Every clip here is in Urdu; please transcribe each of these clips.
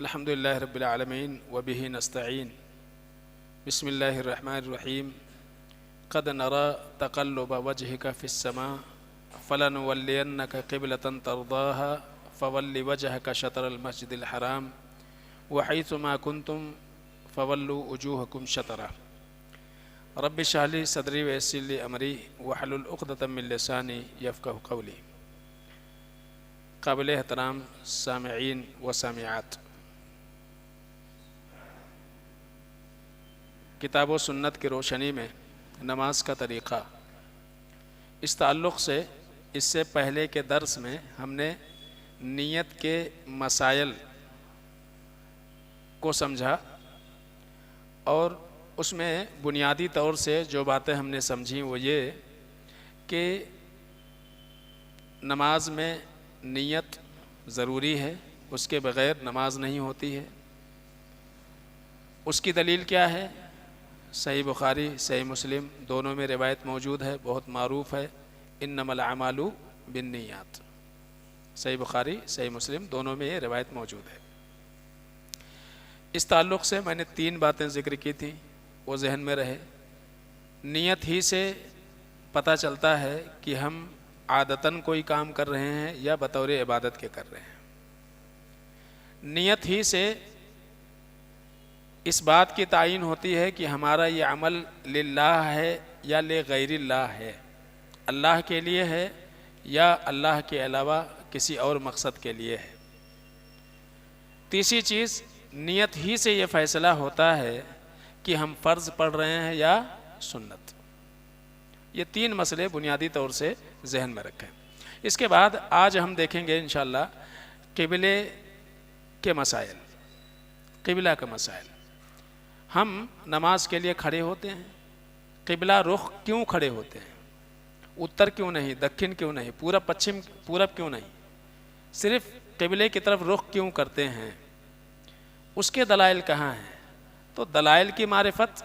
الحمد للہ رب العالمین وبہ نستعین بسم اللہ الرحمن الرحیم قد نرى تقلب وجهك في السماء فلنولينك قبلة ترضاها فول وجهك شطر المسجد الحرام وحيث ما كنتم فولوا وجوهكم شطره رب اشرح لي صدری ويسر لي امری واحلل عقدة من لسانی یفقهوا قولی۔ قابل احترام سامعین و سامعات، کتاب و سنت کی روشنی میں نماز کا طریقہ، اس تعلق سے اس سے پہلے کے درس میں ہم نے نیت کے مسائل کو سمجھا، اور اس میں بنیادی طور سے جو باتیں ہم نے سمجھی وہ یہ کہ نماز میں نیت ضروری ہے، اس کے بغیر نماز نہیں ہوتی ہے۔ اس کی دلیل کیا ہے؟ صحیح بخاری صحیح مسلم دونوں میں روایت موجود ہے، بہت معروف ہے، انما الاعمال بالنیات۔ صحیح بخاری صحیح مسلم دونوں میں یہ روایت موجود ہے۔ اس تعلق سے میں نے 3 باتیں ذکر کی تھیں، وہ ذہن میں رہے۔ نیت ہی سے پتہ چلتا ہے کہ ہم عادتاً کوئی کام کر رہے ہیں یا بطور عبادت کے کر رہے ہیں۔ نیت ہی سے اس بات کی تعین ہوتی ہے کہ ہمارا یہ عمل للہ ہے یا لغیر اللہ ہے، اللہ کے لیے ہے یا اللہ کے علاوہ کسی اور مقصد کے لیے ہے۔ تیسری چیز، نیت ہی سے یہ فیصلہ ہوتا ہے کہ ہم فرض پڑھ رہے ہیں یا سنت۔ یہ 3 مسئلے بنیادی طور سے ذہن میں رکھیں۔ اس کے بعد آج ہم دیکھیں گے انشاءاللہ قبلے کے مسائل، قبلہ کے مسائل۔ ہم نماز کے لیے کھڑے ہوتے ہیں، قبلہ رخ کیوں کھڑے ہوتے ہیں؟ اتر کیوں نہیں، دکن کیوں نہیں، پورب کیوں نہیں، صرف قبلے کی طرف رخ کیوں کرتے ہیں؟ اس کے دلائل کہاں ہیں؟ تو دلائل کی معرفت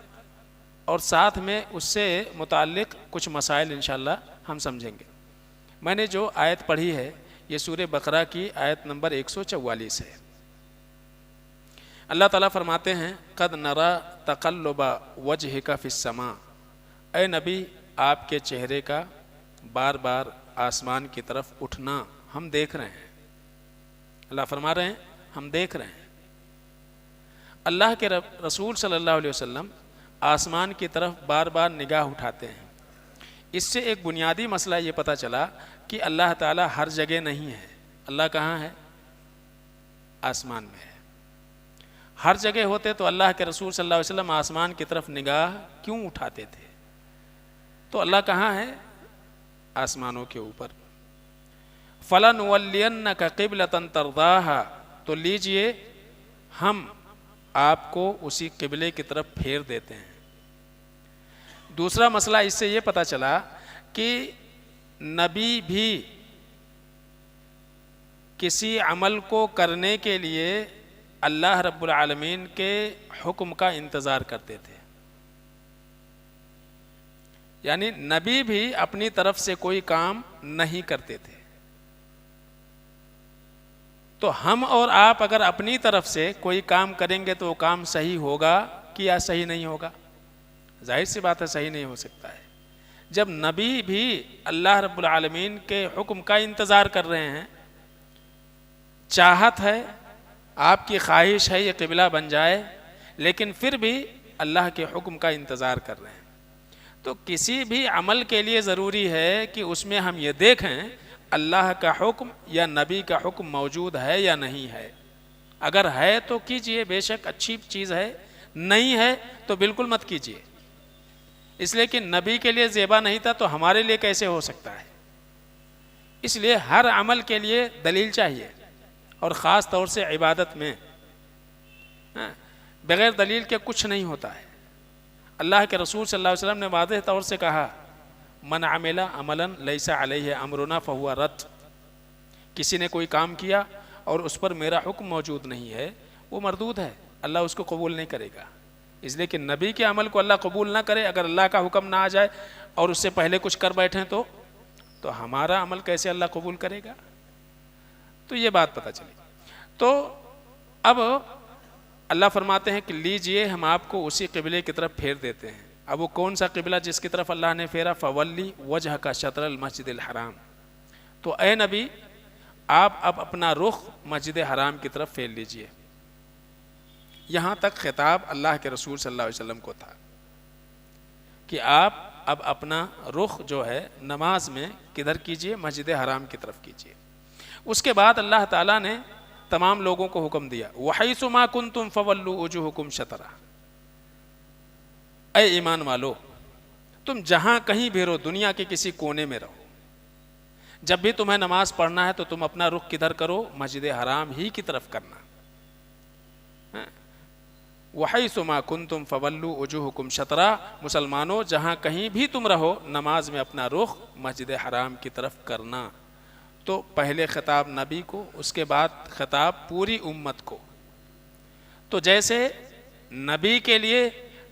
اور ساتھ میں اس سے متعلق کچھ مسائل انشاءاللہ ہم سمجھیں گے۔ میں نے جو آیت پڑھی ہے یہ سورہ بقرہ کی آیت نمبر 144 ہے۔ اللہ تعالیٰ فرماتے ہیں قد نرى تقلب وجهك في السماء، اے نبی آپ کے چہرے کا بار بار آسمان کی طرف اٹھنا ہم دیکھ رہے ہیں۔ اللہ فرما رہے ہیں ہم دیکھ رہے ہیں۔ اللہ کے رسول صلی اللہ علیہ وسلم آسمان کی طرف بار بار نگاہ اٹھاتے ہیں۔ اس سے ایک بنیادی مسئلہ یہ پتہ چلا کہ اللہ تعالیٰ ہر جگہ نہیں ہے۔ اللہ کہاں ہے؟ آسمان میں ہے۔ ہر جگہ ہوتے تو اللہ کے رسول صلی اللہ علیہ وسلم آسمان کی طرف نگاہ کیوں اٹھاتے تھے؟ تو اللہ کہاں ہے؟ آسمانوں کے اوپر۔ فَلَنُوَلِّيَنَّكَ قِبْلَةً تَرْضَاهَا، تو لیجئے ہم آپ کو اسی قبلے کی طرف پھیر دیتے ہیں۔ دوسرا مسئلہ اس سے یہ پتہ چلا کہ نبی بھی کسی عمل کو کرنے کے لیے اللہ رب العالمین کے حکم کا انتظار کرتے تھے۔ یعنی نبی بھی اپنی طرف سے کوئی کام نہیں کرتے تھے۔ تو ہم اور آپ اگر اپنی طرف سے کوئی کام کریں گے تو وہ کام صحیح ہوگا کہ یا صحیح نہیں ہوگا؟ ظاہر سی بات ہے صحیح نہیں ہو سکتا ہے۔ جب نبی بھی اللہ رب العالمین کے حکم کا انتظار کر رہے ہیں، چاہت ہے، آپ کی خواہش ہے یہ قبلہ بن جائے، لیکن پھر بھی اللہ کے حکم کا انتظار کر رہے ہیں، تو کسی بھی عمل کے لیے ضروری ہے کہ اس میں ہم یہ دیکھیں اللہ کا حکم یا نبی کا حکم موجود ہے یا نہیں ہے۔ اگر ہے تو کیجئے، بے شک اچھی چیز ہے، نہیں ہے تو بالکل مت کیجئے، اس لیے کہ نبی کے لیے زیبا نہیں تھا تو ہمارے لیے کیسے ہو سکتا ہے؟ اس لیے ہر عمل کے لیے دلیل چاہیے، اور خاص طور سے عبادت میں بغیر دلیل کے کچھ نہیں ہوتا ہے۔ اللہ کے رسول صلی اللہ علیہ وسلم نے واضح طور سے کہا من عمل عملا لیس علیہ امرنا فہو رد، کسی نے کوئی کام کیا اور اس پر میرا حکم موجود نہیں ہے وہ مردود ہے، اللہ اس کو قبول نہیں کرے گا۔ اس لیے کہ نبی کے عمل کو اللہ قبول نہ کرے، اگر اللہ کا حکم نہ آ جائے اور اس سے پہلے کچھ کر بیٹھیں تو ہمارا عمل کیسے اللہ قبول کرے گا؟ تو یہ بات پتہ چلی۔ تو اب اللہ فرماتے ہیں کہ لیجئے ہم آپ کو اسی قبلے کی طرف پھیر دیتے ہیں. اب وہ کون سا قبلہ جس کی طرف اللہ نے پھیرا؟ فولی وجہ کا شطر المسجد الحرام. تو اے نبی آپ اب اپنا رخ مسجد حرام کی طرف پھیر لیجئے. یہاں تک خطاب اللہ کے رسول صلی اللہ علیہ وسلم کو تھا کہ آپ اب اپنا رخ جو ہے نماز میں کدھر کیجئے؟ مسجد حرام کی طرف کیجئے. اس کے بعد اللہ تعالیٰ نے تمام لوگوں کو حکم دیا وَحَيْثُ مَا كُنْتُمْ فَوَلُّوا وُجُوهَكُمْ شَطْرَهُ. اے ایمان والو تم جہاں کہیں بھی رہو، دنیا کے کسی کونے میں رہو، جب بھی تمہیں نماز پڑھنا ہے تو تم اپنا رخ کدھر کرو؟ مسجد حرام ہی کی طرف کرنا. وَحَيْثُ مَا كُنْتُمْ فَوَلُّوا وُجُوهَكُمْ شَطْرَهُ. مسلمانوں جہاں کہیں بھی تم رہو نماز میں اپنا رخ مسجد حرام کی طرف کرنا. تو پہلے خطاب نبی کو، اس کے بعد خطاب پوری امت کو. تو جیسے نبی کے لیے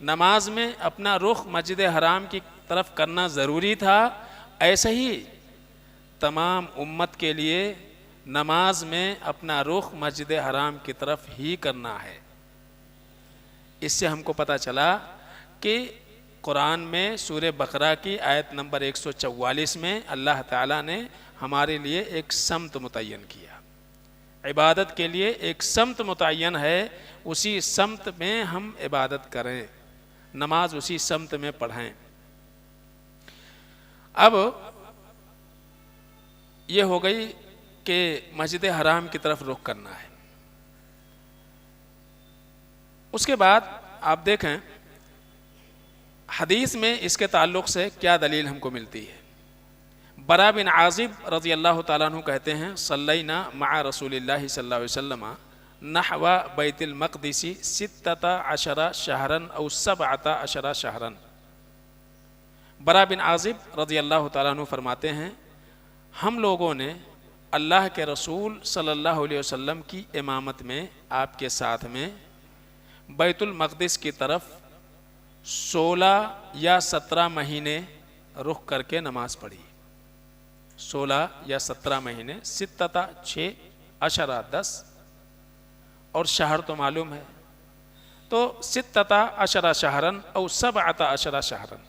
نماز میں اپنا رخ مسجد حرام کی طرف کرنا ضروری تھا، ایسے ہی تمام امت کے لیے نماز میں اپنا رخ مسجد حرام کی طرف ہی کرنا ہے. اس سے ہم کو پتہ چلا کہ قرآن میں سورہ بقرہ کی آیت نمبر 144 میں اللہ تعالیٰ نے ہمارے لیے ایک سمت متعین کیا. عبادت کے لیے ایک سمت متعین ہے، اسی سمت میں ہم عبادت کریں، نماز اسی سمت میں پڑھیں. اب یہ ہو گئی کہ مسجد حرام کی طرف رخ کرنا ہے. اس کے بعد آپ دیکھیں حدیث میں اس کے تعلق سے کیا دلیل ہم کو ملتی ہے. برا بن عازب رضی اللہ تعالیٰ عنہ کہتے ہیں صلینا مع رسول اللہ صلی اللہ علیہ وسلم نحو بیت المقدس 16 شہرن او 17 شہرن. برا بن عازب رضی اللہ تعالیٰ عنہ فرماتے ہیں ہم لوگوں نے اللہ کے رسول صلی اللہ علیہ وسلم کی امامت میں، آپ کے ساتھ میں، بیت المقدس کی طرف 16 یا 17 مہینے رخ کر کے نماز پڑھی. 16 یا 17 مہینے، 6 10 اور شہر تو معلوم ہے، تو 16 شہرن او 17 شہرن،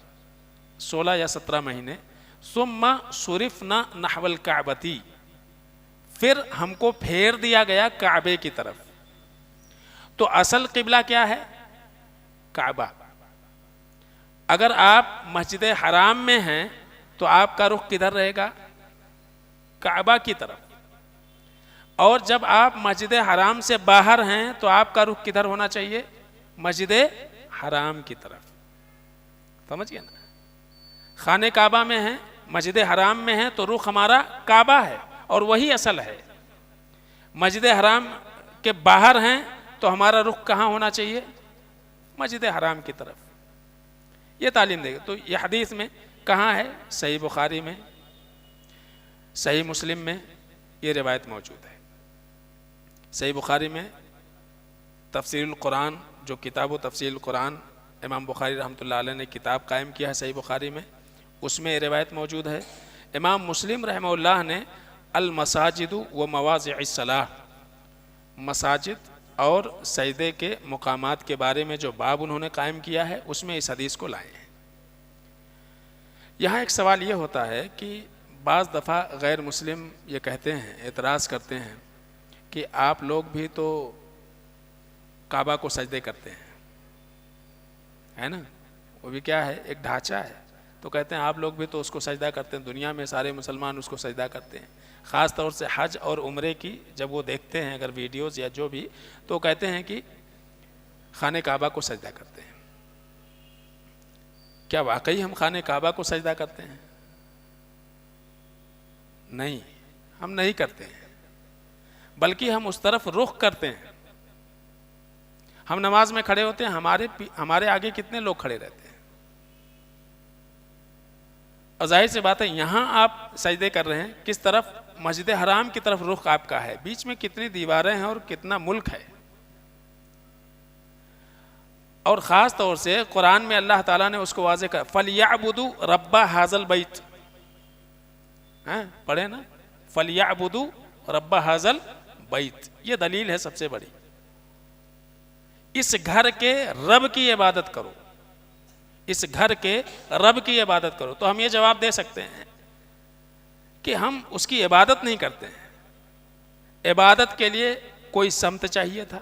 16 یا 17 مہینے. ثم صرفنا نحو الکعبتی، پھر ہم کو پھیر دیا گیا کعبے کی طرف. تو اصل قبلہ کیا ہے؟ کعبہ. اگر آپ مسجد حرام میں ہیں تو آپ کا رخ کدھر رہے گا؟ کعبہ کی طرف. اور جب آپ مسجد حرام سے باہر ہیں تو آپ کا رخ کدھر ہونا چاہیے؟ مسجد حرام کی طرف. سمجھ گئے نا؟ خانہ کعبہ میں ہیں، مسجد حرام میں ہیں تو رخ ہمارا کعبہ ہے اور وہی اصل ہے. مسجد حرام کے باہر ہیں تو ہمارا رخ کہاں ہونا چاہیے؟ مسجد حرام کی طرف. یہ تعلیم دے گا. تو یہ حدیث میں کہاں ہے؟ صحیح بخاری میں، صحیح مسلم میں یہ روایت موجود ہے. صحیح بخاری میں تفسیر القرآن، جو کتاب و تفسیر القرآن امام بخاری رحمۃ اللہ علیہ نے کتاب قائم کیا ہے صحیح بخاری میں، اس میں یہ روایت موجود ہے. امام مسلم رحمہ اللہ نے المساجد و مواضع الصلاۃ، مساجد اور سجدے کے مقامات کے بارے میں جو باب انہوں نے قائم کیا ہے اس میں اس حدیث کو لائے ہیں. یہاں ایک سوال یہ ہوتا ہے کہ بعض دفعہ غیر مسلم یہ کہتے ہیں، اعتراض کرتے ہیں کہ آپ لوگ بھی تو کعبہ کو سجدے کرتے ہیں، ہے نا؟ وہ بھی کیا ہے؟ ایک ڈھانچہ ہے. تو کہتے ہیں آپ لوگ بھی تو اس کو سجدہ کرتے ہیں، دنیا میں سارے مسلمان اس کو سجدہ کرتے ہیں. خاص طور سے حج اور عمرے کی جب وہ دیکھتے ہیں اگر ویڈیوز یا جو بھی، تو کہتے ہیں کہ خانہ کعبہ کو سجدہ کرتے ہیں. کیا واقعی ہم خانہ کعبہ کو سجدہ کرتے ہیں؟ نہیں، ہم نہیں کرتے ہیں، بلکہ ہم اس طرف رخ کرتے ہیں. ہم نماز میں کھڑے ہوتے ہیں، ہمارے آگے کتنے لوگ کھڑے رہتے ہیں. اور ظاہر سی بات ہے یہاں آپ سجدے کر رہے ہیں، کس طرف؟ مسجد حرام کی طرف رخ آپ کا ہے. بیچ میں کتنی دیواریں ہیں اور کتنا ملک ہے. اور خاص طور سے قرآن میں اللہ تعالیٰ نے اس کو واضح کہا فَلْيَعْبُدُوا رَبَّ هَذَا الْبَيْتِ. پڑھیں نا، فَلْيَعْبُدُوا رَبَّ هَذَا الْبَيْتِ. یہ دلیل ہے سب سے بڑی. اس گھر کے رب کی عبادت کرو، اس گھر کے رب کی عبادت کرو۔ تو ہم یہ جواب دے سکتے ہیں کہ ہم اس کی عبادت نہیں کرتے ہیں، عبادت کے لیے کوئی سمت چاہیے تھا،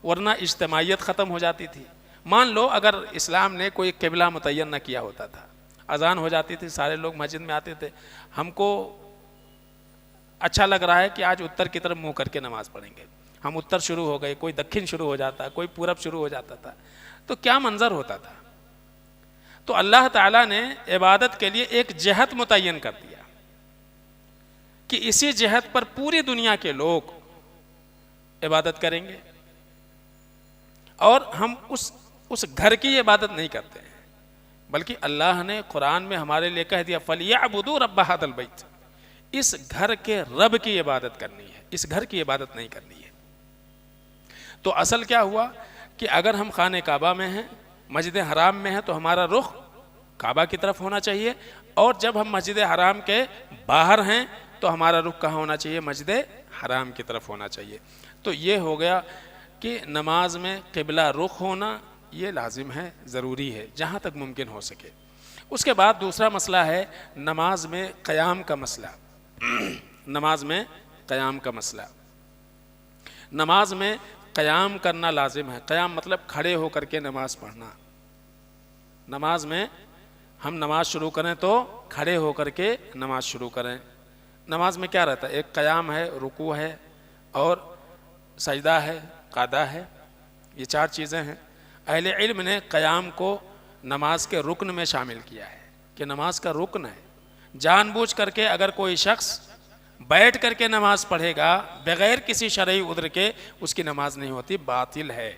ورنہ اجتماعیت ختم ہو جاتی تھی۔ مان لو اگر اسلام نے کوئی قبلہ متعین نہ کیا ہوتا تھا، اذان ہو جاتی تھی، سارے لوگ مسجد میں آتے تھے، ہم کو اچھا لگ رہا ہے کہ آج اتر کی طرف منہ کر کے نماز پڑھیں گے، ہم اتر شروع ہو گئے، کوئی دکھن شروع ہو جاتا، کوئی پورب شروع ہو جاتا تھا، تو کیا منظر ہوتا تھا۔ تو اللہ تعالیٰ نے عبادت کے لیے ایک جہت متعین کر دیا کہ اسی جہت پر پوری دنیا کے لوگ عبادت کریں گے، اور ہم اس گھر کی عبادت نہیں کرتے ہیں، بلکہ اللہ نے قرآن میں ہمارے لیے کہہ دیا فَلْيَعْبُدُوا رَبَّ هَذَا الْبَيْتِ، اس گھر کے رب کی عبادت کرنی ہے، اس گھر کی عبادت نہیں کرنی ہے۔ تو اصل کیا ہوا کہ اگر ہم خانہ کعبہ میں ہیں، مسجد حرام میں ہیں، تو ہمارا رخ کعبہ کی طرف ہونا چاہیے، اور جب ہم مسجد حرام کے باہر ہیں تو ہمارا رخ کہاں ہونا چاہیے؟ مسجد حرام کی طرف ہونا چاہیے۔ تو یہ ہو گیا کہ نماز میں قبلہ رخ ہونا یہ لازم ہے، ضروری ہے جہاں تک ممکن ہو سکے۔ اس کے بعد دوسرا مسئلہ ہے نماز میں قیام کا مسئلہ۔ نماز میں قیام کا مسئلہ، نماز میں قیام کرنا لازم ہے۔ قیام مطلب کھڑے ہو کر کے نماز پڑھنا۔ نماز میں ہم نماز شروع کریں تو کھڑے ہو کر کے نماز شروع کریں۔ نماز میں کیا رہتا ہے؟ ایک قیام ہے، رکوع ہے، اور سجدہ ہے، قعدہ ہے، یہ چار چیزیں ہیں۔ اہل علم نے قیام کو نماز کے رکن میں شامل کیا ہے کہ نماز کا رکن ہے۔ جان بوجھ کر کے اگر کوئی شخص بیٹھ کر کے نماز پڑھے گا بغیر کسی شرعی عذر کے، اس کی نماز نہیں ہوتی، باطل ہے،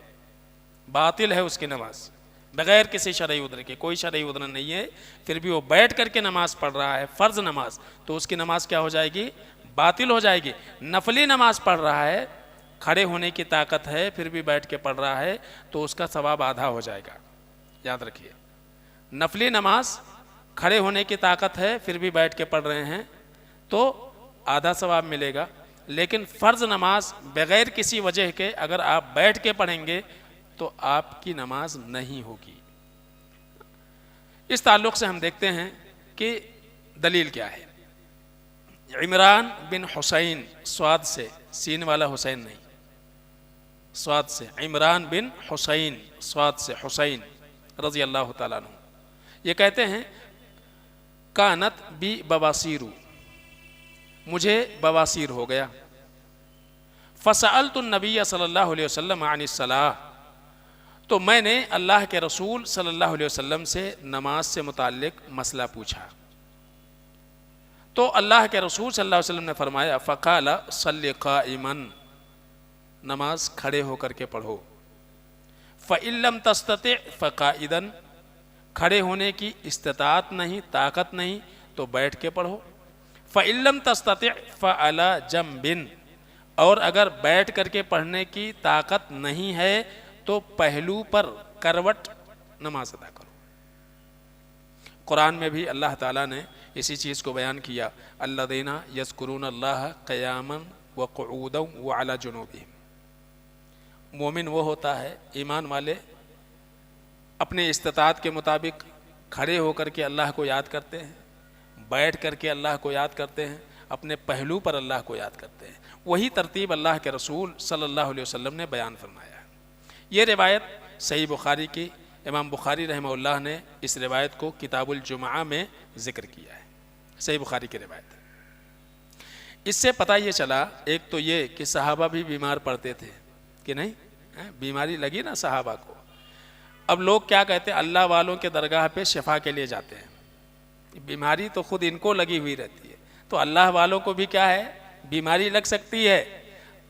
باطل ہے اس کی نماز، بغیر کسی شرعی عذر کے۔ کوئی شرعی عذر نہیں ہے، پھر بھی وہ بیٹھ کر کے نماز پڑھ رہا ہے، فرض نماز، تو اس کی نماز کیا ہو جائے گی؟ باطل ہو جائے گی۔ نفلی نماز پڑھ رہا ہے، کھڑے ہونے کی طاقت ہے پھر بھی بیٹھ کے پڑھ رہا ہے، تو اس کا ثواب آدھا ہو جائے گا، یاد رکھیے۔ نفلی نماز کھڑے ہونے کی طاقت ہے پھر بھی بیٹھ کے پڑھ رہے ہیں تو آدھا ثواب ملے گا، لیکن فرض نماز بغیر کسی وجہ کے اگر آپ بیٹھ کے پڑھیں گے تو آپ کی نماز نہیں ہوگی۔ اس تعلق سے ہم دیکھتے ہیں کہ دلیل کیا ہے۔ عمران بن حسین، سواد سے، سین والا حسین نہیں، سواد سے، عمران بن حسین، سواد سے حسین رضی اللہ تعالیٰ عنہ، یہ کہتے ہیں کانت بی بواسیر، مجھے بواسیر ہو گیا، فسألت النبی صلی اللہ علیہ وسلم عن الصلاۃ، تو میں نے اللہ کے رسول صلی اللہ علیہ وسلم سے نماز سے متعلق مسئلہ پوچھا، تو اللہ کے رسول صلی اللہ علیہ وسلم نے فرمایا فقال صلی قائما، نماز کھڑے ہو کر کے پڑھو، فإن لم تستطع فقائدا، کھڑے ہونے کی استطاعت نہیں، طاقت نہیں تو بیٹھ کے پڑھو، فإن لم تستطع فعلى جنب، اور اگر بیٹھ کر کے پڑھنے کی طاقت نہیں ہے تو پہلو پر کروٹ نماز ادا کرو۔ قرآن میں بھی اللہ تعالیٰ نے اسی چیز کو بیان کیا، الذین یذکرون اللہ قیاما وقعودا وعلی جنوبہم، مومن وہ ہوتا ہے، ایمان والے اپنے استطاعت کے مطابق کھڑے ہو کر کے اللہ کو یاد کرتے ہیں، بیٹھ کر کے اللہ کو یاد کرتے ہیں، اپنے پہلو پر اللہ کو یاد کرتے ہیں۔ وہی ترتیب اللہ کے رسول صلی اللہ علیہ وسلم نے بیان فرمایا ہے۔ یہ روایت صحیح بخاری کی، امام بخاری رحمہ اللہ نے اس روایت کو کتاب الجمعہ میں ذکر کیا ہے، صحیح بخاری کی روایت ہے۔ اس سے پتہ یہ چلا، ایک تو یہ کہ صحابہ بھی بیمار پڑتے تھے کہ نہیں، بیماری لگی نا صحابہ کو، اب لوگ کیا کہتے ہیں، اللہ والوں کے درگاہ پہ شفا کے لیے جاتے ہیں، بیماری تو خود ان کو لگی ہوئی رہتی ہے، تو اللہ والوں کو بھی کیا ہے، بیماری لگ سکتی ہے،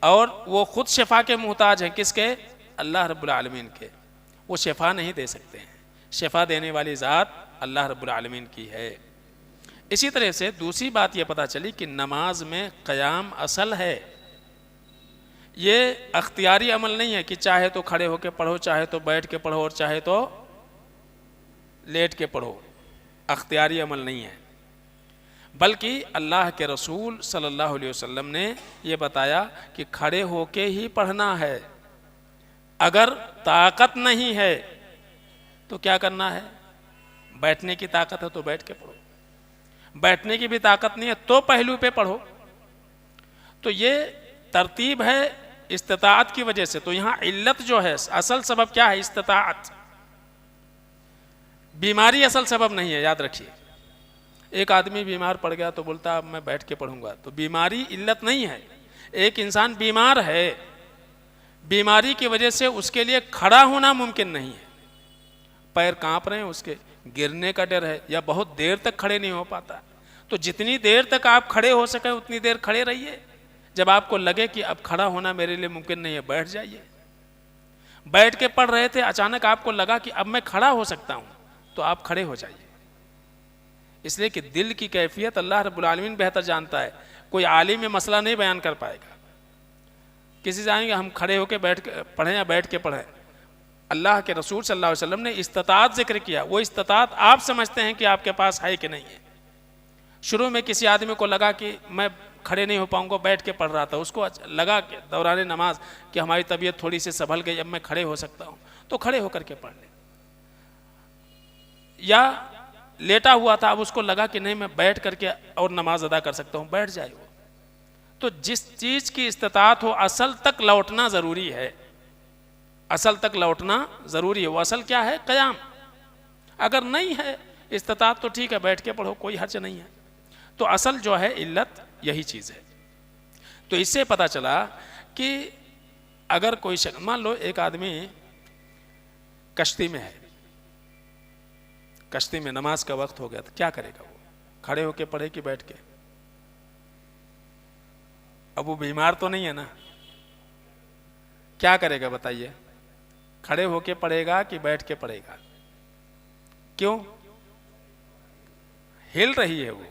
اور وہ خود شفا کے محتاج ہیں، کس کے؟ اللہ رب العالمین کے، وہ شفا نہیں دے سکتے ہیں، شفا دینے والی ذات اللہ رب العالمین کی ہے۔ اسی طرح سے دوسری بات یہ پتہ چلی کہ نماز میں قیام اصل ہے، یہ اختیاری عمل نہیں ہے کہ چاہے تو کھڑے ہو کے پڑھو، چاہے تو بیٹھ کے پڑھو، اور چاہے تو لیٹ کے پڑھو، اختیاری عمل نہیں ہے، بلکہ اللہ کے رسول صلی اللہ علیہ وسلم نے یہ بتایا کہ کھڑے ہو کے ہی پڑھنا ہے، اگر طاقت نہیں ہے تو کیا کرنا ہے؟ بیٹھنے کی طاقت ہے تو بیٹھ کے پڑھو، بیٹھنے کی بھی طاقت نہیں ہے تو پہلو پہ پڑھو۔ تو یہ ترتیب ہے استطاعت کی وجہ سے۔ تو یہاں علت جو ہے، اصل سبب کیا ہے؟ استطاعت۔ بیماری اصل سبب نہیں ہے، یاد رکھیے۔ ایک آدمی بیمار پڑ گیا تو بولتا اب میں بیٹھ کے پڑھوں گا، تو بیماری علت نہیں ہے۔ ایک انسان بیمار ہے، بیماری کی وجہ سے اس کے لیے کھڑا ہونا ممکن نہیں ہے، پیر کانپ رہے ہیں اس کے، گرنے کا ڈر ہے، یا بہت دیر تک کھڑے نہیں ہو پاتا۔ تو جتنی دیر تک آپ کھڑے ہو سکیں اتنی دیر کھڑے رہیے۔ جب آپ کو لگے کہ اب کھڑا ہونا میرے لیے ممکن نہیں ہے، بیٹھ جائیے۔ بیٹھ کے پڑھ رہے تھے، اچانک آپ کو لگا کہ اب میں کھڑا ہو سکتا ہوں، تو آپ کھڑے ہو جائیے۔ اس لیے کہ دل کی کیفیت اللہ رب العالمین بہتر جانتا ہے، کوئی عالم یہ مسئلہ نہیں بیان کر پائے گا۔ کسی جانیں گے ہم کھڑے ہو کے بیٹھ کے پڑھیں یا بیٹھ کے پڑھیں؟ اللہ کے رسول صلی اللہ علیہ وسلم نے استطاعت ذکر کیا، وہ استطاعت آپ سمجھتے ہیں کہ آپ کے پاس ہے کہ نہیں ہے۔ شروع میں کسی آدمی کو لگا کہ میں کھڑے نہیں ہو پاؤں گا، بیٹھ کے پڑھ رہا تھا، اس کو لگا کہ دوران نماز کہ ہماری طبیعت تھوڑی سی سنبھل گئی، اب میں کھڑے ہو سکتا ہوں، تو کھڑے ہو کر کے پڑھ لیں۔ یا لیٹا ہوا تھا، اب اس کو لگا کہ نہیں میں بیٹھ کر کے اور نماز ادا کر سکتا ہوں، بیٹھ جائے وہ۔ تو جس چیز کی استطاعت ہو، اصل تک لوٹنا ضروری ہے، اصل تک لوٹنا ضروری ہے۔ وہ اصل کیا ہے؟ قیام۔ اگر نہیں ہے استطاعت تو ٹھیک ہے، بیٹھ کے پڑھو، کوئی حرج نہیں ہے۔ تو اصل جو ہے علت یہی چیز ہے۔ تو اس سے پتہ چلا کہ اگر کوئی شخص، مان لو ایک آدمی کشتی میں ہے، کشتی میں نماز کا وقت ہو گیا، تو کیا کرے گا؟ وہ کھڑے ہو کے پڑھے کہ بیٹھ کے؟ اب وہ بیمار تو نہیں ہے نا، کیا کرے گا بتائیے؟ کھڑے ہو کے پڑھے گا کہ بیٹھ کے پڑھے گا؟ کیوں؟ ہل رہی ہے وہ،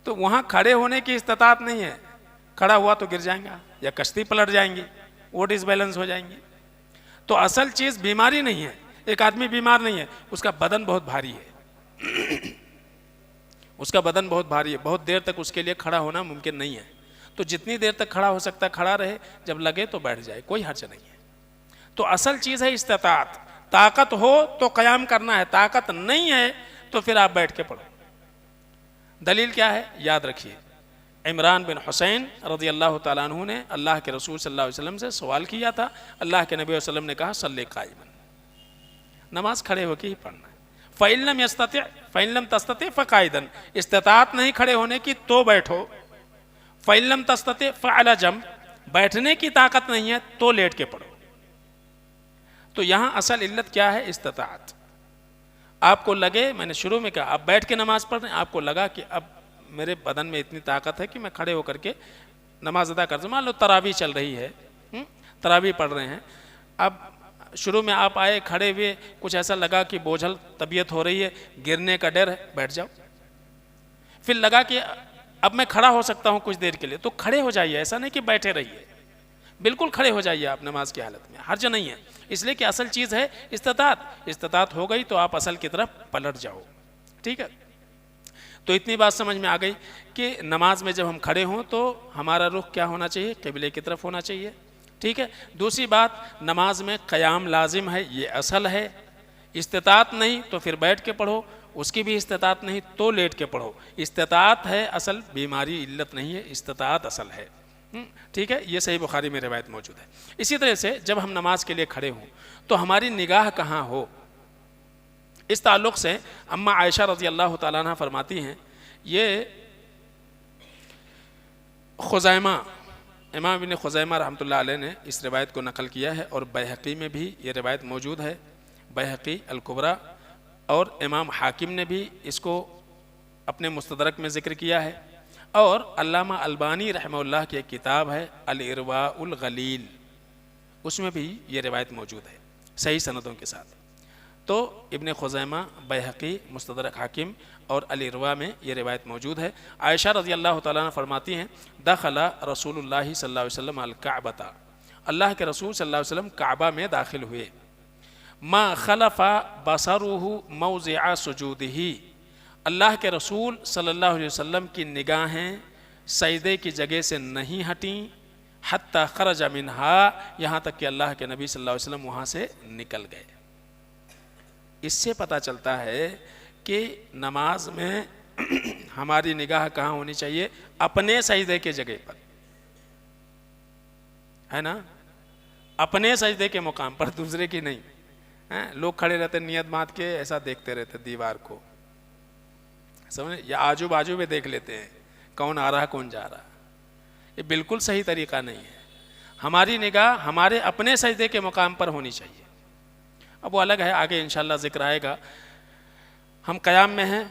تو وہاں کھڑے ہونے کی استطاعت نہیں ہے، کھڑا ہوا تو گر جائیں گا یا کشتی پلٹ جائیں گی، وہ ڈس بیلنس ہو جائیں گی۔ تو اصل چیز بیماری نہیں ہے۔ ایک آدمی بیمار نہیں ہے، اس کا بدن بہت بھاری ہے، اس کا بدن بہت بھاری ہے، بہت دیر تک اس کے لیے کھڑا ہونا ممکن نہیں ہے، تو جتنی دیر تک کھڑا ہو سکتا ہے کھڑا رہے، جب لگے تو بیٹھ جائے، کوئی حرج نہیں ہے۔ تو اصل چیز ہے استطاعت۔ طاقت ہو تو قیام کرنا ہے، طاقت نہیں ہے تو پھر آپ بیٹھ کے پڑھو۔ دلیل کیا ہے؟ یاد رکھیے، عمران بن حسین رضی اللہ تعالیٰ عنہ نے اللہ کے رسول صلی اللہ علیہ وسلم سے سوال کیا تھا، اللہ کے نبی علیہ وسلم نے کہا صلی قائما، نماز کھڑے ہو کے ہی پڑھنا ہے۔ فَإِن لَمْ يَسْتَطِعْ فَإِن لَمْ تَسْتَطِعْ فَقَاعِدًا، استطاعت نہیں کھڑے ہونے کی تو بیٹھو۔ فَإِن لَمْ تَسْتَطِعْ فَعَلَى جَنب، بیٹھنے کی طاقت نہیں ہے تو لیٹ کے پڑھو۔ تو یہاں اصل علت کیا ہے؟ استطاعت۔ آپ کو لگے، میں نے شروع میں کہا آپ بیٹھ کے نماز پڑھ رہے ہیں، آپ کو لگا کہ اب میرے بدن میں اتنی طاقت ہے کہ میں کھڑے ہو کر کے نماز ادا کر سکتا ہوں۔ مان لو تراویح چل رہی ہے، تراویح پڑھ رہے ہیں، اب شروع میں آپ آئے کھڑے ہوئے، کچھ ایسا لگا کہ بوجھل طبیعت ہو رہی ہے، گرنے کا ڈر ہے، بیٹھ جاؤ۔ پھر لگا کہ اب میں کھڑا ہو سکتا ہوں کچھ دیر کے لیے، تو کھڑے ہو جائیے، ایسا نہیں کہ بیٹھے رہیے، بالکل کھڑے ہو جائیے آپ نماز کی حالت میں، حرج نہیں ہے۔ اس لیے کہ اصل چیز ہے استطاعت، استطاعت ہو گئی تو آپ اصل کی طرف پلٹ جاؤ، ٹھیک ہے۔ تو اتنی بات سمجھ میں آ گئی کہ نماز میں جب ہم کھڑے ہوں تو ہمارا رخ کیا ہونا چاہیے؟ قبلے کی طرف ہونا چاہیے، ٹھیک ہے۔ دوسری بات، نماز میں قیام لازم ہے، یہ اصل ہے۔ استطاعت نہیں تو پھر بیٹھ کے پڑھو، اس کی بھی استطاعت نہیں تو لیٹ کے پڑھو۔ استطاعت ہے اصل، بیماری علت نہیں ہے، استطاعت اصل ہے، ٹھیک ہے۔ یہ صحیح بخاری میں روایت موجود ہے۔ اسی طرح سے جب ہم نماز کے لیے کھڑے ہوں تو ہماری نگاہ کہاں ہو، اس تعلق سے اما عائشہ رضی اللہ تعالیٰ عنہ فرماتی ہیں، یہ خزیمہ، امام ابن خزیمہ رحمۃ اللہ علیہ نے اس روایت کو نقل کیا ہے، اور بیہقی میں بھی یہ روایت موجود ہے، بیہقی الکبریٰ، اور امام حاکم نے بھی اس کو اپنے مستدرک میں ذکر کیا ہے، اور علامہ البانی رحمہ اللہ کی ایک کتاب ہے الارواء الغلیل، اس میں بھی یہ روایت موجود ہے صحیح سندوں کے ساتھ۔ تو ابن خزیمہ، بیہقی، مستدرک حاکم اور الارواء میں یہ روایت موجود ہے۔ عائشہ رضی اللہ تعالیٰ عنہ فرماتی ہیں، دخل رسول اللہ صلی اللہ علیہ وسلم الکعبۃ، اللہ کے رسول صلی اللہ علیہ وسلم کعبہ میں داخل ہوئے، ما خلف بصرہ موضع سجودہ، اللہ کے رسول صلی اللہ علیہ وسلم کی نگاہیں سجدے کی جگہ سے نہیں ہٹیں، حتی خرج منہا، یہاں تک کہ اللہ کے نبی صلی اللہ علیہ وسلم وہاں سے نکل گئے۔ اس سے پتہ چلتا ہے کہ نماز میں ہماری نگاہ کہاں ہونی چاہیے؟ اپنے سجدے کے جگہ پر، ہے نا، اپنے سجدے کے مقام پر، دوسرے کی نہیں۔ لوگ کھڑے رہتے نیت باندھ کے ایسا دیکھتے رہتے دیوار کو، سمجھے، یا آجو باجو میں دیکھ لیتے ہیں کون آ رہا کون جا رہا۔ یہ بالکل صحیح طریقہ نہیں ہے۔ ہماری نگاہ ہمارے اپنے سجدے کے مقام پر ہونی چاہیے۔ اب وہ الگ ہے، آگے انشاءاللہ ذکر آئے گا۔ ہم قیام میں ہیں،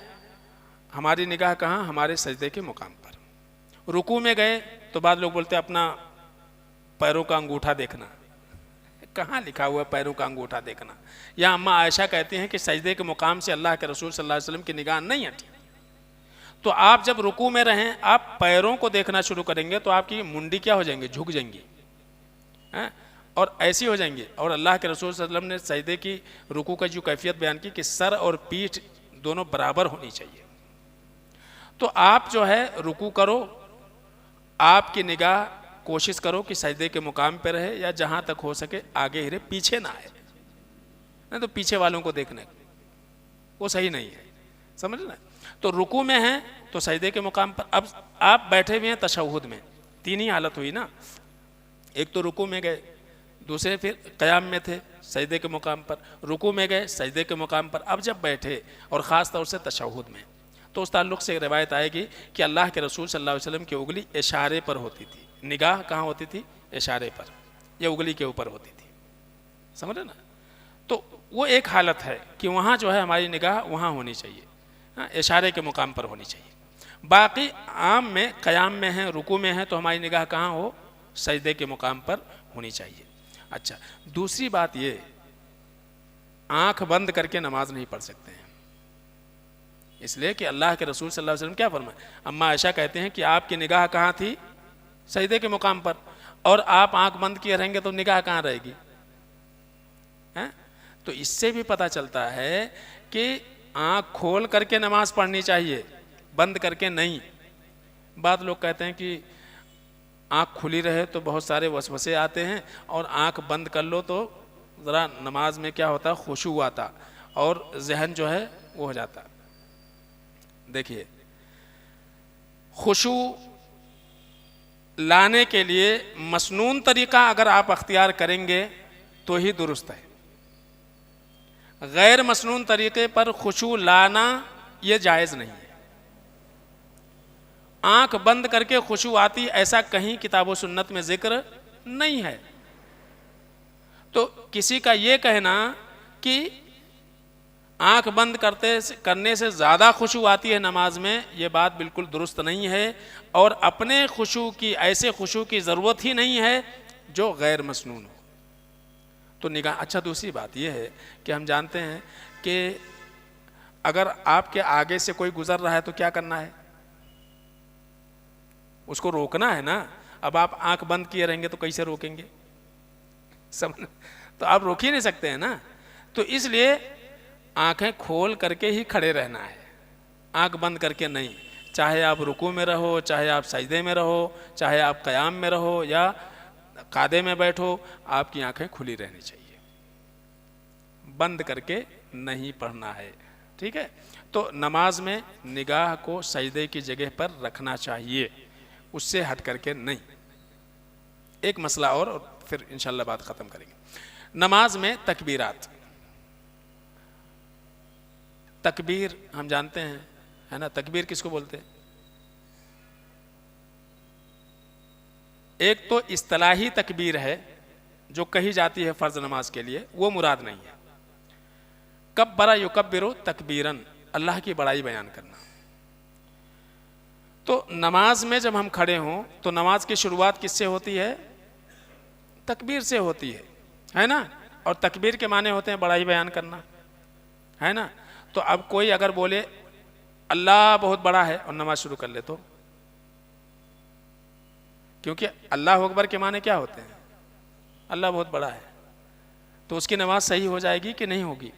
ہماری نگاہ کہاں؟ ہمارے سجدے کے مقام پر۔ رکوع میں گئے تو بعض لوگ بولتے ہیں اپنا پیروں کا انگوٹھا دیکھنا، کہاں لکھا ہوا ہے پیروں کا انگوٹھا دیکھنا؟ یا اماں عائشہ کہتی ہیں کہ سجدے کے مقام سے اللہ کے رسول صلی اللہ علیہ وسلم کی نگاہ نہیں ہٹی۔ تو آپ جب رکوع میں رہیں، آپ پیروں کو دیکھنا شروع کریں گے تو آپ کی منڈی کیا ہو جائیں گے؟ جھک جائیں گی، اور ایسی ہو جائیں گے۔ اور اللہ کے رسول صلی اللہ علیہ وسلم نے سجدے کی، رکوع کا جو کیفیت بیان کی کہ سر اور پیٹھ دونوں برابر ہونی چاہیے۔ تو آپ جو ہے رکوع کرو، آپ کی نگاہ کوشش کرو کہ سجدے کے مقام پہ رہے، یا جہاں تک ہو سکے آگے ہی رہے، پیچھے نہ آئے، نہیں تو پیچھے والوں کو دیکھنے وہ صحیح نہیں ہے، سمجھ نا۔ تو رکوع میں ہیں تو سجدے کے مقام پر۔ اب آپ بیٹھے ہوئے ہیں تشہد میں، تین ہی حالت ہوئی نا، ایک تو رکوع میں گئے، دوسرے پھر قیام میں تھے سجدے کے مقام پر، رکوع میں گئے سجدے کے مقام پر، اب جب بیٹھے اور خاص طور سے تشہد میں، تو اس تعلق سے ایک روایت آئے گی کہ اللہ کے رسول صلی اللہ علیہ وسلم کی انگلی اشارے پر ہوتی تھی، نگاہ کہاں ہوتی تھی؟ اشارے پر، یا انگلی کے اوپر ہوتی تھی، سمجھے نا۔ تو وہ ایک حالت ہے کہ وہاں جو ہے ہماری نگاہ وہاں ہونی چاہیے، اشارے کے مقام پر ہونی چاہیے۔ باقی عام میں قیام میں ہیں، رکوع میں ہیں، تو ہماری نگاہ کہاں ہو؟ سجدے کے مقام پر ہونی چاہیے۔ اچھا، دوسری بات یہ، آنکھ بند کر کے نماز نہیں پڑھ سکتے ہیں، اس لیے کہ اللہ کے رسول صلی اللہ علیہ وسلم کیا فرمائے؟ اماں عائشہ کہتے ہیں کہ آپ کی نگاہ کہاں تھی؟ سجدے کے مقام پر، اور آپ آنکھ بند کیے رہیں گے تو نگاہ کہاں رہے گی؟ تو اس سے بھی پتہ چلتا ہے کہ آنکھ کھول کر کے نماز پڑھنی چاہیے، بند کر کے نہیں۔ بعض لوگ کہتے ہیں کہ آنکھ کھلی رہے تو بہت سارے وسوسے آتے ہیں، اور آنکھ بند کر لو تو ذرا نماز میں کیا ہوتا؟ خشوع آتا، اور ذہن جو ہے وہ ہو جاتا۔ دیکھیے، خشوع لانے کے لیے مسنون طریقہ اگر آپ اختیار کریں گے تو ہی درست ہے۔ غیر مسنون طریقے پر خشوع لانا یہ جائز نہیں ہے۔ آنکھ بند کر کے خشوع آتی، ایسا کہیں کتاب و سنت میں ذکر نہیں ہے۔ تو کسی کا یہ کہنا کہ آنکھ بند کرنے سے زیادہ خشوع آتی ہے نماز میں، یہ بات بالکل درست نہیں ہے، اور اپنے خشوع کی، ایسے خشوع کی ضرورت ہی نہیں ہے جو غیر مسنون ہو۔ تو نگاہ، اچھا دوسری بات یہ ہے کہ ہم جانتے ہیں کہ اگر آپ کے آگے سے کوئی گزر رہا ہے تو کیا کرنا ہے؟ اس کو روکنا ہے نا۔ اب آپ آنکھ بند کیے رہیں گے تو کیسے روکیں گے؟ تو آپ روک ہی نہیں سکتے ہیں نا۔ تو اس لیے آنکھیں کھول کر کے ہی کھڑے رہنا ہے، آنکھ بند کر کے نہیں۔ چاہے آپ رکوع میں رہو، چاہے آپ سجدے میں رہو، چاہے آپ قیام میں رہو یا قعدے میں بیٹھو، آپ کی آنکھیں کھلی رہنی چاہیے، بند کر کے نہیں پڑھنا ہے، ٹھیک ہے۔ تو نماز میں نگاہ کو سجدے کی جگہ پر رکھنا چاہیے، اس سے ہٹ کر کے نہیں۔ ایک مسئلہ اور پھر انشاءاللہ بات ختم کریں گے۔ نماز میں تکبیرات، تکبیر ہم جانتے ہیں، ہے نا، تکبیر کس کو بولتے ہیں؟ ایک تو اصطلاحی تکبیر ہے جو کہی جاتی ہے فرض نماز کے لیے، وہ مراد نہیں ہے۔ کبر یکبر تکبیرن، اللہ کی بڑائی بیان کرنا۔ تو نماز میں جب ہم کھڑے ہوں تو نماز کی شروعات کس سے ہوتی ہے؟ تکبیر سے ہوتی ہے نا، اور تکبیر کے معنی ہوتے ہیں بڑائی بیان کرنا، ہے نا۔ تو اب کوئی اگر بولے اللہ بہت بڑا ہے اور نماز شروع کر لے تو، کیونکہ اللہ اکبر کے معنی کیا ہوتے ہیں؟ اللہ بہت بڑا ہے، تو اس کی نماز صحیح ہو جائے گی کہ نہیں ہوگی؟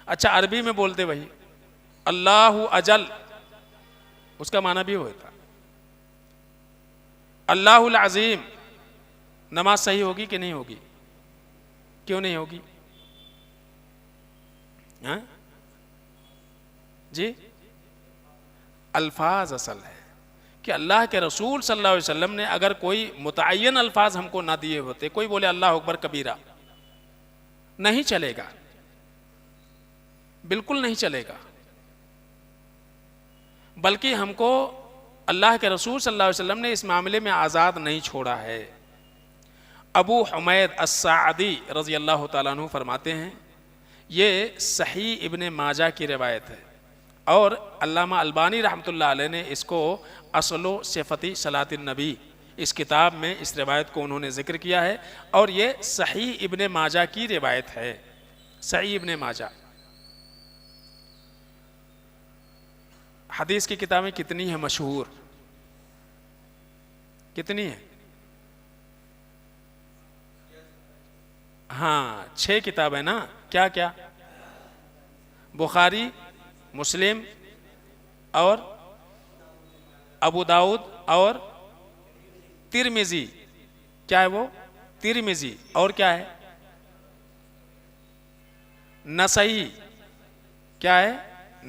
اچھا، عربی میں بولتے وہی اللہ اجل، اس کا معنی بھی ہوتا اللہ العظیم، نماز صحیح ہوگی کہ نہیں ہوگی؟ کیوں نہیں ہوگی؟ ہاں جی، الفاظ اصل ہے کہ اللہ کے رسول صلی اللہ علیہ وسلم نے اگر کوئی متعین الفاظ ہم کو نہ دیے ہوتے، کوئی بولے اللہ اکبر کبیرہ، نہیں چلے گا، بالکل نہیں چلے گا، بلکہ ہم کو اللہ کے رسول صلی اللہ علیہ وسلم نے اس معاملے میں آزاد نہیں چھوڑا ہے۔ ابو حمید الساعدی رضی اللہ تعالیٰ عنہ فرماتے ہیں، یہ صحیح ابن ماجہ کی روایت ہے، اور علامہ البانی رحمۃ اللہ علیہ نے اس کو اصل و صفتی صلاۃ النبی اس کتاب میں اس روایت کو انہوں نے ذکر کیا ہے، اور یہ صحیح ابن ماجہ کی روایت ہے۔ صحیح ابن ماجہ، حدیث کی کتابیں کتنی ہیں مشہور؟ کتنی ہیں؟ ہاں 6 کتابیں نا، کیا کیا؟ بخاری، مسلم، اور ابو داؤد، اور ترمذی۔ کیا ہے وہ؟ ترمذی، اور کیا ہے؟ نسائی۔ کیا ہے؟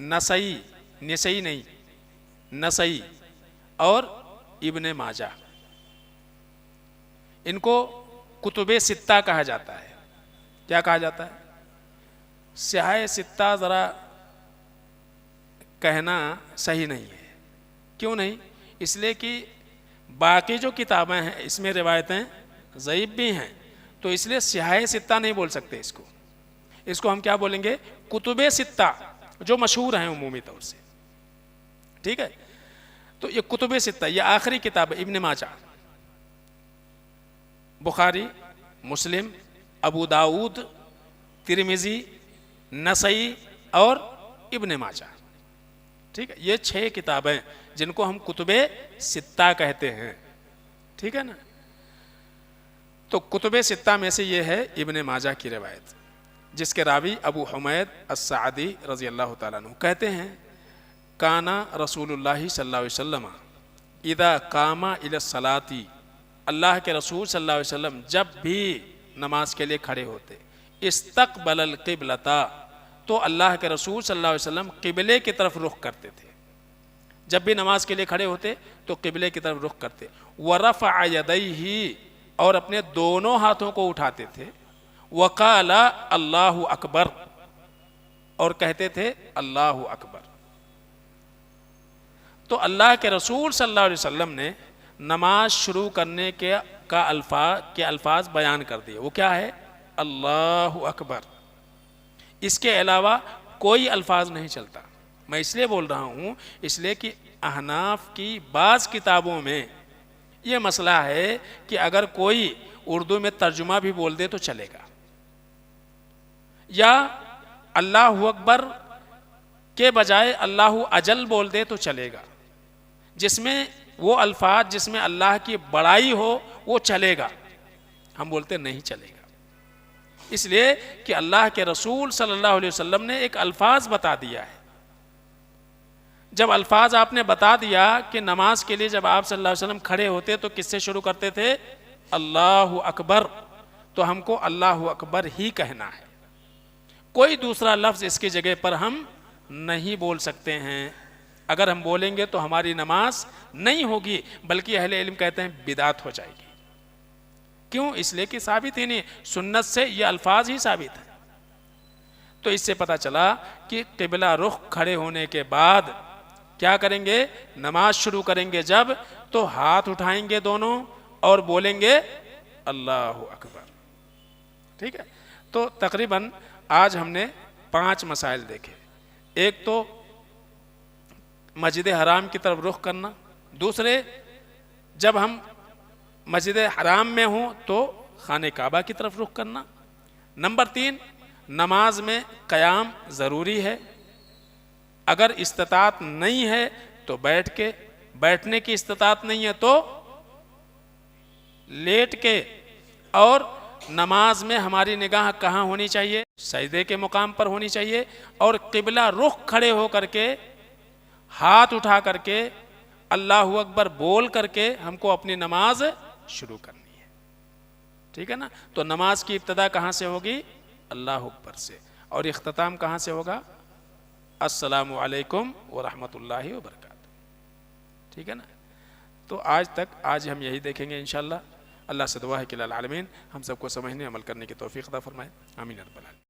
نسائی، نسائی نہیں، نسائی، اور ابن ماجہ۔ ان کو کتب ستہ کہا جاتا ہے۔ کیا کہا جاتا ہے؟ سیاہ ستہ ذرا کہنا صحیح نہیں ہے۔ کیوں نہیں؟ اس لیے کہ باقی جو کتابیں ہیں اس میں روایتیں ضعیف بھی ہیں، تو اس لیے سیاہ ستہ نہیں بول سکتے اس کو ہم کیا بولیں گے؟ کتب ستہ، جو مشہور ہیں عمومی طور سے، ٹھیک ہے؟ تو یہ کتب ستہ، یہ آخری کتاب ہے ابن ماجہ، بخاری، مسلم، ابو داؤد، ترمذی، نسائی اور ابن ماجہ، ٹھیک ہے؟ یہ 6 کتابیں جن کو ہم کتب ستہ کہتے ہیں، ٹھیک ہے نا؟ تو کتب ستہ میں سے یہ ہے ابن ماجہ کی روایت، جس کے راوی ابو حمید السعدی رضی اللہ تعالیٰ عنہ کہتے ہیں، کانا رسول اللہ صلی اللہ علیہ وسلم اذا قام الی الصلاۃ، اللہ کے رسول صلی اللہ علیہ وسلم جب بھی نماز کے لیے کھڑے ہوتے، استقبل القبلۃ، تو اللہ کے رسول صلی اللہ علیہ وسلم قبلے کی طرف رخ کرتے تھے۔ جب بھی نماز کے لیے کھڑے ہوتے تو قبلے کی طرف رخ کرتے، ورفع یدیہ، اور اپنے دونوں ہاتھوں کو اٹھاتے تھے، وقال اللہ اکبر، اور کہتے تھے اللہ اکبر۔ تو اللہ کے رسول صلی اللہ علیہ وسلم نے نماز شروع کرنے کے الفاظ بیان کر دیے، وہ کیا ہے؟ اللہ اکبر۔ اس کے علاوہ کوئی الفاظ نہیں چلتا۔ میں اس لیے بول رہا ہوں، اس لیے کہ احناف کی بعض کتابوں میں یہ مسئلہ ہے کہ اگر کوئی اردو میں ترجمہ بھی بول دے تو چلے گا، یا اللہ اکبر کے بجائے اللہ اجل بول دے تو چلے گا، جس میں وہ الفاظ جس میں اللہ کی بڑائی ہو وہ چلے گا، ہم بولتے نہیں چلے گا، اس لیے کہ اللہ کے رسول صلی اللہ علیہ وسلم نے ایک الفاظ بتا دیا ہے۔ جب الفاظ آپ نے بتا دیا کہ نماز کے لیے جب آپ صلی اللہ علیہ وسلم کھڑے ہوتے تو کس سے شروع کرتے تھے؟ اللہ اکبر، تو ہم کو اللہ اکبر ہی کہنا ہے، کوئی دوسرا لفظ اس کی جگہ پر ہم نہیں بول سکتے ہیں۔ اگر ہم بولیں گے تو ہماری نماز نہیں ہوگی، بلکہ اہل علم کہتے ہیں بدعت ہو جائے گی۔ کیوں؟ اس لیے کہ ثابت ہی نہیں، سنت سے یہ الفاظ ہی ثابت ہیں۔ تو اس سے پتہ چلا کہ قبلہ رخ کھڑے ہونے کے بعد کیا کریں گے؟ نماز شروع کریں گے جب، تو ہاتھ اٹھائیں گے دونوں اور بولیں گے اللہ اکبر، ٹھیک ہے؟ تو تقریباً آج ہم نے 5 مسائل دیکھے۔ ایک تو مسجد حرام کی طرف رخ کرنا، دوسرے جب ہم مسجد حرام میں ہوں تو خانہ کعبہ کی طرف رخ کرنا، نمبر 3 نماز میں قیام ضروری ہے، اگر استطاعت نہیں ہے تو بیٹھنے کی استطاعت نہیں ہے تو لیٹ کے، اور نماز میں ہماری نگاہ کہاں ہونی چاہیے؟ سجدے کے مقام پر ہونی چاہیے، اور قبلہ رخ کھڑے ہو کر کے ہاتھ اٹھا کر کے اللہ اکبر بول کر کے ہم کو اپنی نماز شروع کرنی ہے۔ ٹھیک ہے نا. تو نماز کی ابتدا کہاں سے ہوگی؟ اللہ اکبر سے. اور اختتام کہاں سے ہوگا؟ السلام علیکم ورحمۃ اللہ وبرکاتہ. ٹھیک ہے نا. تو آج ہم یہی دیکھیں گے انشاءاللہ. اللہ سے دعا ہے کہ العالمین ہم سب کو سمجھنے عمل کرنے کی توفیق عطا فرمائے. آمین رب العالمین.